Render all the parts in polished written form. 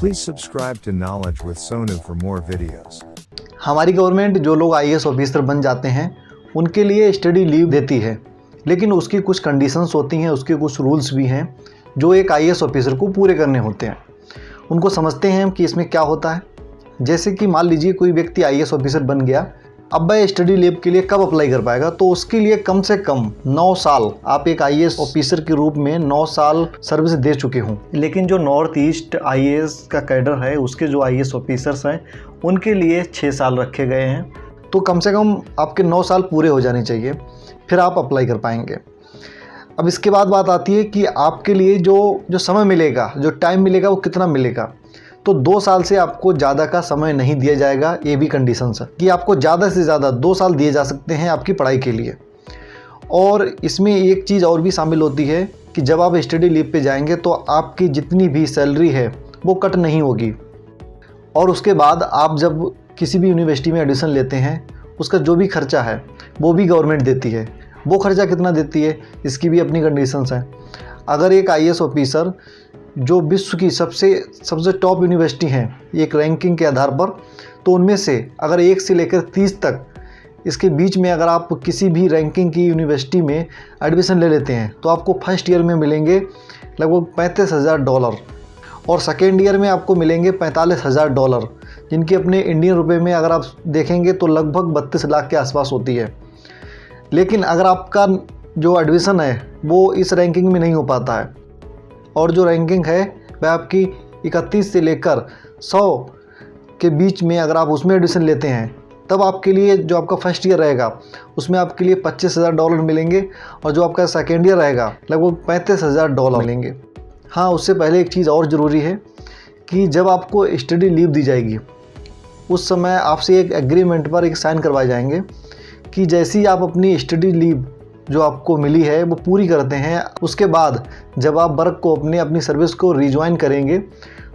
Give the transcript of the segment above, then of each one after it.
Please subscribe to Knowledge with Sonu for more videos. हमारी government जो लोग IAS officer बन जाते हैं उनके लिए स्टडी लीव देती है, लेकिन उसकी कुछ कंडीशंस होती हैं, उसके कुछ रूल्स भी हैं जो एक आईएएस ऑफिसर को पूरे करने होते हैं। उनको समझते हैं कि इसमें क्या होता है। जैसे कि मान लीजिए कोई व्यक्ति आईएएस ऑफिसर बन गया, अब वह स्टडी लीव के लिए कब अप्लाई कर पाएगा, तो उसके लिए कम से कम 9 साल आप एक आईएएस ऑफिसर के रूप में 9 साल सर्विस दे चुके हों। लेकिन जो नॉर्थ ईस्ट आईएएस का कैडर है, उसके जो आईएएस ऑफिसर्स हैं उनके लिए 6 साल रखे गए हैं। तो कम से कम आपके 9 साल पूरे हो जाने चाहिए, फिर आप अप्लाई कर पाएंगे। अब इसके बाद बात आती है कि आपके लिए जो समय मिलेगा, जो टाइम मिलेगा वो कितना मिलेगा। तो 2 साल से आपको ज़्यादा का समय नहीं दिया जाएगा। ये भी कंडीशंस है कि आपको ज़्यादा से ज़्यादा 2 साल दिए जा सकते हैं आपकी पढ़ाई के लिए। और इसमें एक चीज़ और भी शामिल होती है कि जब आप स्टडी लीव पे जाएंगे तो आपकी जितनी भी सैलरी है वो कट नहीं होगी। और उसके बाद आप जब किसी भी यूनिवर्सिटी में एडमिशन लेते हैं, उसका जो भी खर्चा है वो भी गवर्नमेंट देती है। वो खर्चा कितना देती है, इसकी भी अपनी कंडीशंस हैं। अगर एक आईएएस ऑफिसर जो विश्व की सबसे टॉप यूनिवर्सिटी हैं एक रैंकिंग के आधार पर, तो उनमें से अगर 1 से लेकर 30 तक इसके बीच में अगर आप किसी भी रैंकिंग की यूनिवर्सिटी में एडमिशन ले लेते हैं तो आपको फर्स्ट ईयर में मिलेंगे लगभग $35,000 और सेकेंड ईयर में आपको मिलेंगे $45,000, जिनकी अपने इंडियन रुपए में अगर आप देखेंगे तो लगभग 32 लाख के आसपास होती है। लेकिन अगर आपका जो एडमिशन है वो इस रैंकिंग में नहीं हो पाता है और जो रैंकिंग है वह आपकी 31 से लेकर 100 के बीच में अगर आप उसमें एडमिशन लेते हैं, तब आपके लिए जो आपका फर्स्ट ईयर रहेगा उसमें आपके लिए $25,000 मिलेंगे और जो आपका सेकेंड ईयर रहेगा लगभग $35,000 मिलेंगे। हाँ, उससे पहले एक चीज़ और ज़रूरी है कि जब आपको स्टडी लीव दी जाएगी उस समय आपसे एक एग्रीमेंट पर एक साइन करवाए जाएंगे कि जैसे ही आप अपनी स्टडी लीव जो आपको मिली है वो पूरी करते हैं, उसके बाद जब आप वर्क को अपनी सर्विस को रिज्वाइन करेंगे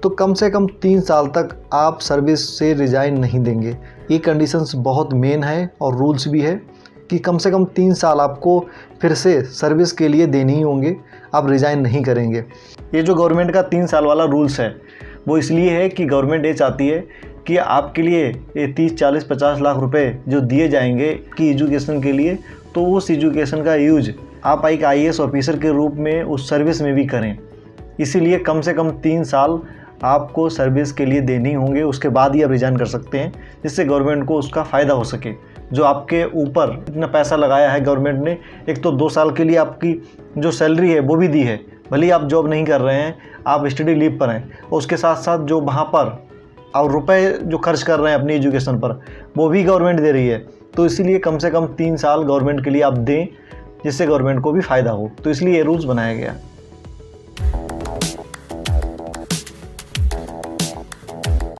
तो कम से कम 3 साल तक आप सर्विस से रिज़ाइन नहीं देंगे। ये कंडीशंस बहुत मेन है और रूल्स भी है कि कम से कम 3 साल आपको फिर से सर्विस के लिए देने ही होंगे, आप रिज़ाइन नहीं करेंगे। ये जो गवर्नमेंट का 3 साल वाला रूल्स है वो इसलिए है कि गवर्नमेंट ये चाहती है कि आपके लिए ये 30, 40, 50 लाख रुपए जो दिए जाएंगे कि एजुकेशन के लिए, तो उस एजुकेशन का यूज आप एक आईएएस ऑफिसर के रूप में उस सर्विस में भी करें। इसीलिए कम से कम 3 साल आपको सर्विस के लिए देने होंगे, उसके बाद ही आप रिजाइन कर सकते हैं, जिससे गवर्नमेंट को उसका फ़ायदा हो सके। जो आपके ऊपर इतना पैसा लगाया है गवर्नमेंट ने, एक तो 2 साल के लिए आपकी जो सैलरी है वो भी दी है, भले ही आप जॉब नहीं कर रहे हैं, आप स्टडी लीव पर हैं, और उसके साथ साथ जो वहाँ पर और रुपए जो खर्च कर रहे हैं अपनी एजुकेशन पर वो भी गवर्नमेंट दे रही है। तो इसीलिए कम से कम 3 साल गवर्नमेंट के लिए आप दें, जिससे गवर्नमेंट को भी फ़ायदा हो। तो इसलिए ये रूल्स बनाया गया।